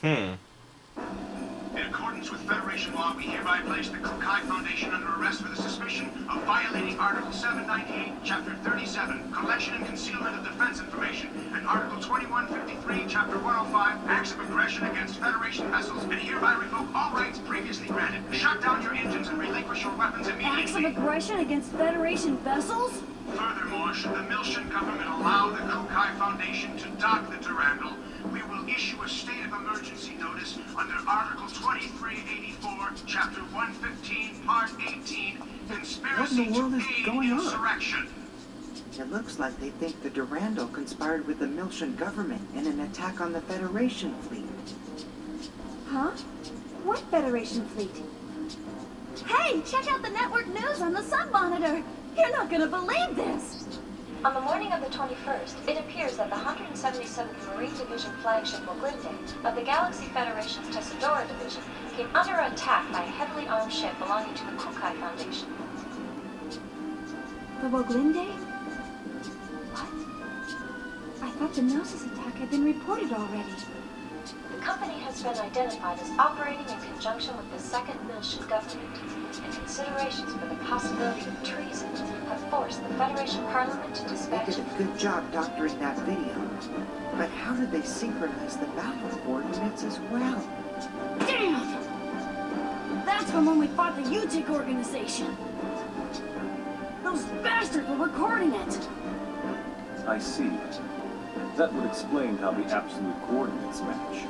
Hmm. In accordance with Federation law, we hereby place the Kukai Foundation under arrest for the suspicion of violating Article 798, Chapter 37, Collection and Concealment of Defense Information, and Article 2153, Chapter 105, Acts of Aggression against Federation vessels, and hereby revoke all rights previously granted. Shut down your engines and relinquish your weapons immediately. Acts of aggression against Federation vessels? Furthermore, should the Miltian government allow the Kukai Foundation to dock the Durandal, we will issue a state of emergency notice under Article 2384, Chapter 115, Part 18, Conspiracy to Aid Insurrection. It looks like they think the Durandal conspired with the Miltian government in an attack on the Federation fleet. Huh? What Federation fleet? Hey, check out the network news on the Sun Monitor! You're not gonna believe this! On the morning of the 21st, it appears that the 177th Marine Division flagship Woglinde of the Galaxy Federation's Tessadora Division came under attack by a heavily armed ship belonging to the Kukai Foundation. The Woglinde? What? I thought the Gnosis attack had been reported already. The company has been identified as operating in conjunction with the Second Miltian government, and considerations for the possibility of treason have forced the Federation Parliament to They dispatch... did a good job doctoring that video. But how did they synchronize the battle coordinates as well? Damn! That's from when we fought the UTIC organization! Those bastards were recording it! I see. That would explain how the absolute coordinates match.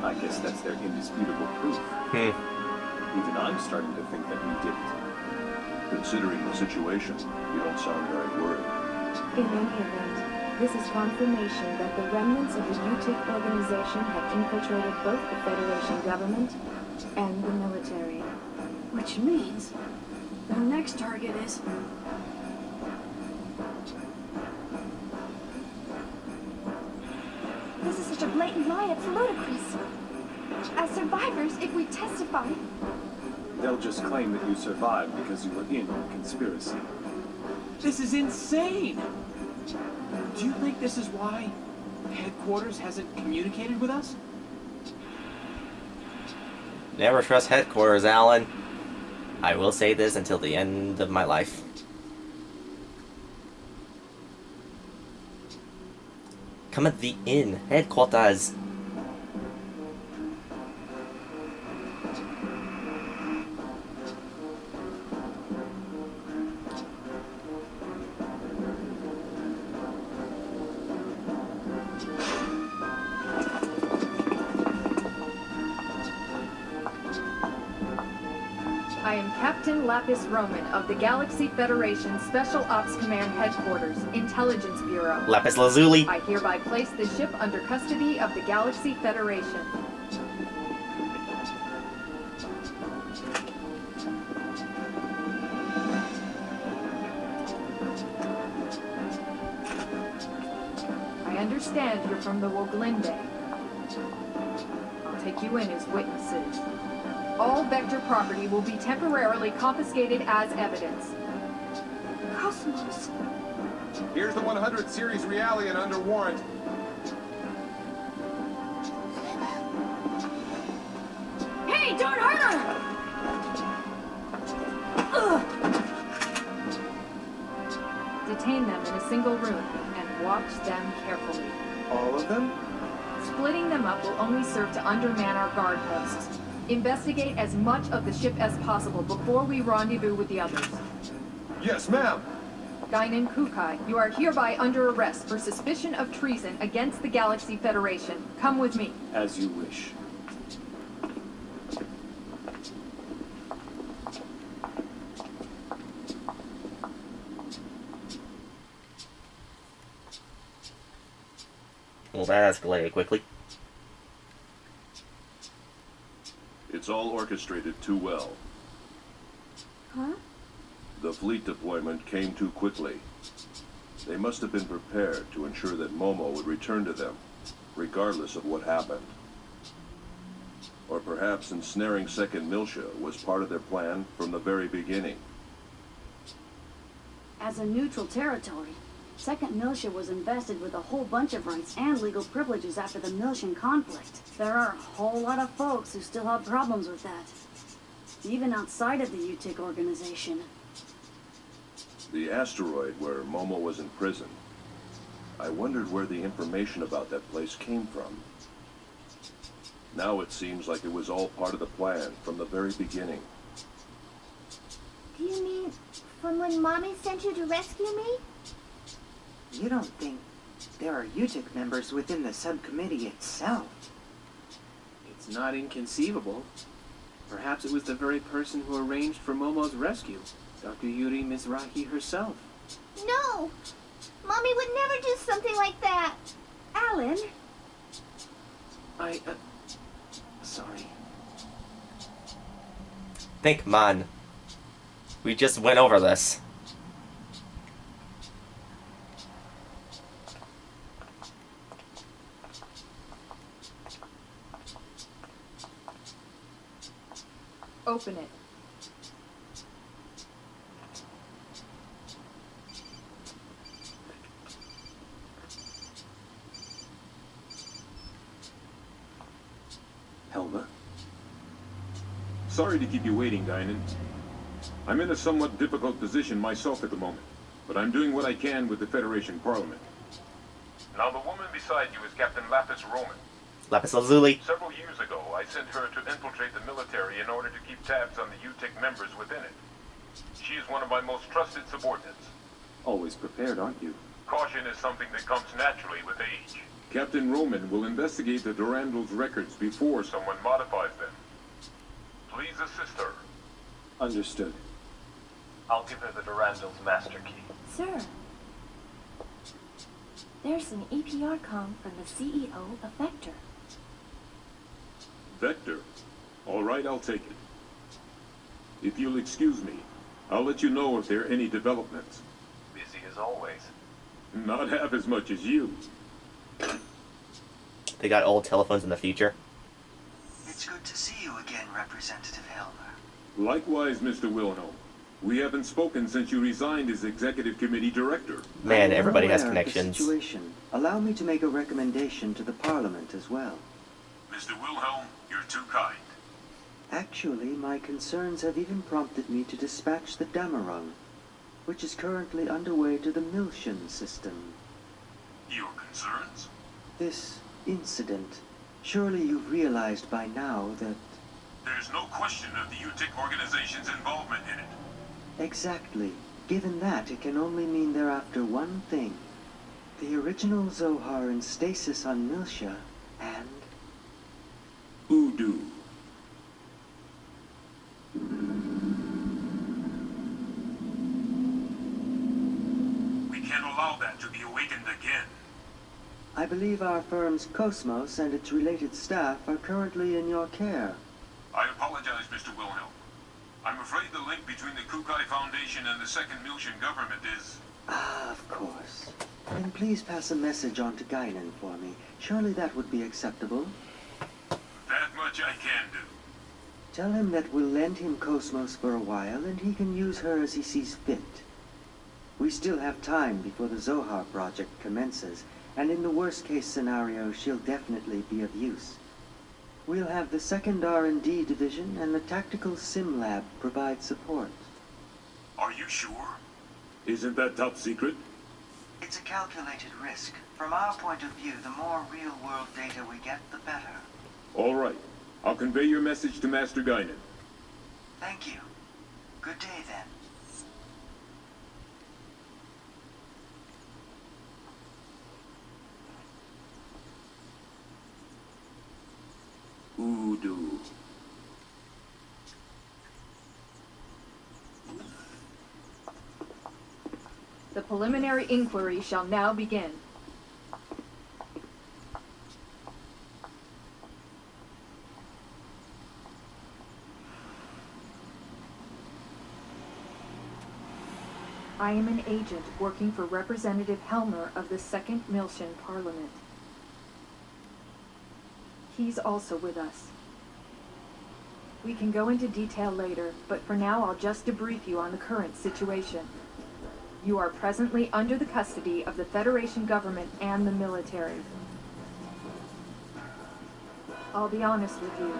I guess that's their indisputable proof. Even I'm starting to think that we did it. Considering the situation, you don't sound very worried. In any event, this is confirmation that the remnants of the UTIC organization have infiltrated both the Federation government and the military. Which means their next target is... This is such a blatant lie, it's ludicrous. As survivors, if we testify... They'll just claim that you survived because you were in on the conspiracy. This is insane! Do you think this is why headquarters hasn't communicated with us? Never trust headquarters, Alan. I will say this until the end of my life. Come at the inn, headquarters. I am Captain Lapis Roman of the Galaxy Federation Special Ops Command Headquarters, Intelligence Bureau. Lapis Lazuli. I hereby place the ship under custody of the Galaxy Federation. I understand you're from the Woglinde. I'll take you in as witnesses. All Vector property will be temporarily confiscated as evidence. Cosmos. Here's the 100 Series Realian under warrant. Hey, don't hurt her! Ugh. Detain them in a single room and watch them carefully. All of them? Splitting them up will only serve to underman our guard posts. Investigate as much of the ship as possible before we rendezvous with the others. Yes, ma'am. Guinan Kukai, you are hereby under arrest for suspicion of treason against the Galaxy Federation. Come with me. As you wish. Well, that escalated quickly. It's all orchestrated too well. Huh? The fleet deployment came too quickly. They must have been prepared to ensure that Momo would return to them, regardless of what happened. Or perhaps ensnaring Second Miltia was part of their plan from the very beginning. As a neutral territory, Second Militia was invested with a whole bunch of rights and legal privileges after the Miltian conflict. There are a whole lot of folks who still have problems with that, even outside of the UTIC organization. The asteroid where Momo was imprisoned. I wondered where the information about that place came from. Now it seems like it was all part of the plan from the very beginning. Do you mean from when Mommy sent you to rescue me? You don't think there are UTIC members within the subcommittee itself? It's not inconceivable. Perhaps it was the very person who arranged for Momo's rescue, Dr. Yuri Mizrahi herself. No! Mommy would never do something like that! Alan? Sorry. Think, man. We just went over this. Open it. Helma? Sorry to keep you waiting, Guinan. I'm in a somewhat difficult position myself at the moment, but I'm doing what I can with the Federation Parliament. Now, the woman beside you is Captain Lapis Roman. Lapis Lazuli. Several years ago, I sent her to infiltrate the military in order to keep tabs on the UTIC members within it. She is one of my most trusted subordinates. Always prepared, aren't you? Caution is something that comes naturally with age. Captain Roman will investigate the Durandal's records before someone modifies them. Please assist her. Understood. I'll give her the Durandal's master key. Sir, there's an EPR comm from the CEO of Vector. Vector? All right, I'll take it. If you'll excuse me, I'll let you know if there are any developments. Busy as always. Not half as much as you. They got old telephones in the future. It's good to see you again, Representative Helmer. Likewise, Mr. Wilhelm. We haven't spoken since you resigned as Executive Committee Director. Man, I'm everybody has aware of the connections. situation. Allow me to make a recommendation to the Parliament as well. Mr. Wilhelm, you're too kind. Actually, my concerns have even prompted me to dispatch the Damarung, which is currently underway to the Miltian system. Your concerns? This incident, surely you've realized by now that... There's no question of the UTIC organization's involvement in it. Exactly. Given that, it can only mean they're after one thing. The original Zohar in stasis on Miltia, and... Voodoo. We can't allow that to be awakened again. I believe our firm's Cosmos and its related staff are currently in your care. I apologize, Mr. Wilhelm. I'm afraid the link between the Kukai Foundation and the Second Miltian government is... Ah, of course. Then please pass a message on to Guinan for me. Surely that would be acceptable. That much I can do. Tell him that we'll lend him Cosmos for a while and he can use her as he sees fit. We still have time before the Zohar project commences, and in the worst-case scenario, she'll definitely be of use. We'll have the second R&D division and the tactical sim lab provide support. Are you sure? Isn't that top secret? It's a calculated risk. From our point of view, the more real-world data we get, the better. All right. I'll convey your message to Master Guinan. Thank you. Good day, then. Voodoo. The preliminary inquiry shall now begin. I am an agent working for Representative Helmer of the Second Miltian Parliament. He's also with us. We can go into detail later, but for now I'll just debrief you on the current situation. You are presently under the custody of the Federation government and the military. I'll be honest with you.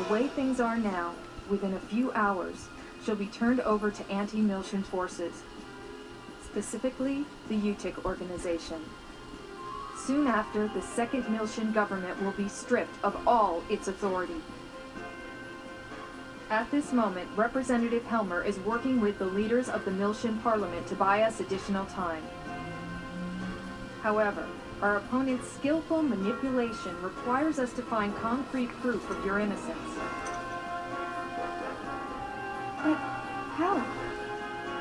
The way things are now, within a few hours, she'll be turned over to anti-Miltian forces. Specifically, the UTIC organization. Soon after, the second Miltian government will be stripped of all its authority. At this moment, Representative Helmer is working with the leaders of the Miltian Parliament to buy us additional time. However, our opponent's skillful manipulation requires us to find concrete proof of your innocence. But how?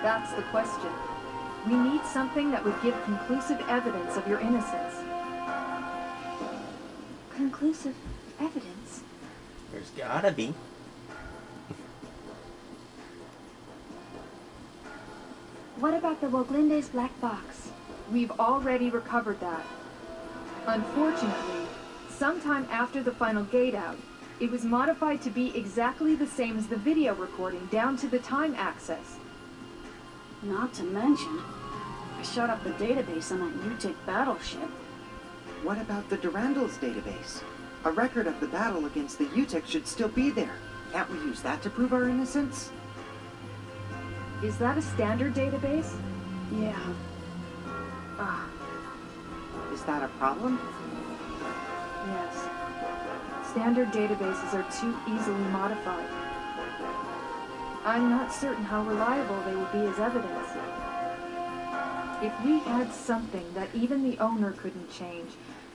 That's the question. We need something that would give conclusive evidence of your innocence. Conclusive evidence? There's gotta be. What about the Woglinde's black box? We've already recovered that. Unfortunately, sometime after the final gate out, it was modified to be exactly the same as the video recording, down to the time access. Not to mention, I shot up the database on that UTIC battleship. What about the Durandal's database? A record of the battle against the UTIC should still be there. Can't we use that to prove our innocence? Is that a standard database? Yeah. Is that a problem? Yes. Standard databases are too easily modified. I'm not certain how reliable they would be as evidence. If we had something that even the owner couldn't change,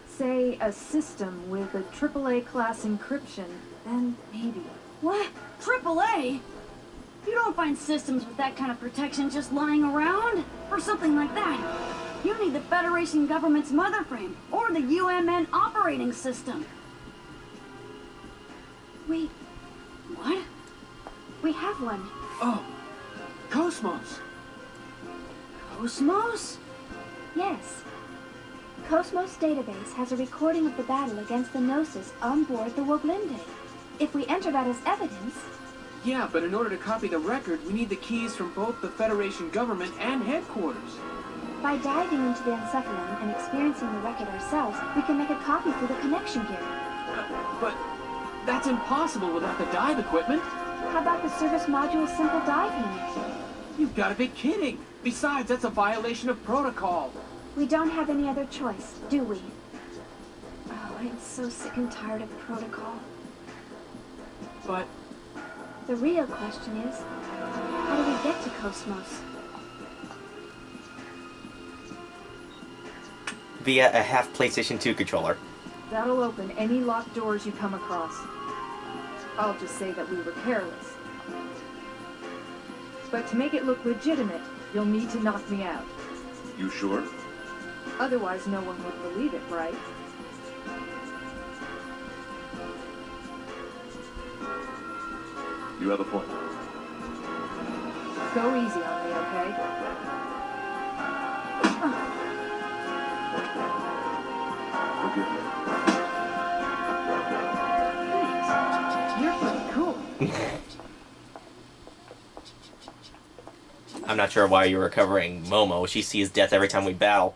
say a system with a AAA class encryption, then maybe. What? AAA? You don't find systems with that kind of protection just lying around? Or something like that. You need the Federation government's mother frame, or the UMN operating system. Wait, What? we have one. Oh, Cosmos! Cosmos? Yes. Cosmos database has a recording of the battle against the Gnosis on board the Woglinde. If we enter that as evidence... Yeah, but in order to copy the record, we need the keys from both the Federation government and headquarters. By diving into the encephalon and experiencing the record ourselves, we can make a copy through the connection gear. But that's impossible without the dive equipment. How about the service module simple dive unit? You've got to be kidding. Besides, that's a violation of protocol. We don't have any other choice, do we? Oh, I'm so sick and tired of protocol. But The real question is, how do we get to Cosmos? Via a half PlayStation 2 controller. That'll open any locked doors you come across. I'll just say that we were careless. But to make it look legitimate, you'll need to knock me out. You sure? Otherwise, no one would believe it, right? You have a point. Go easy on me, okay? Forgive me. Thanks. You're pretty cool. I'm not sure why you're recovering Momo. She sees death every time we battle.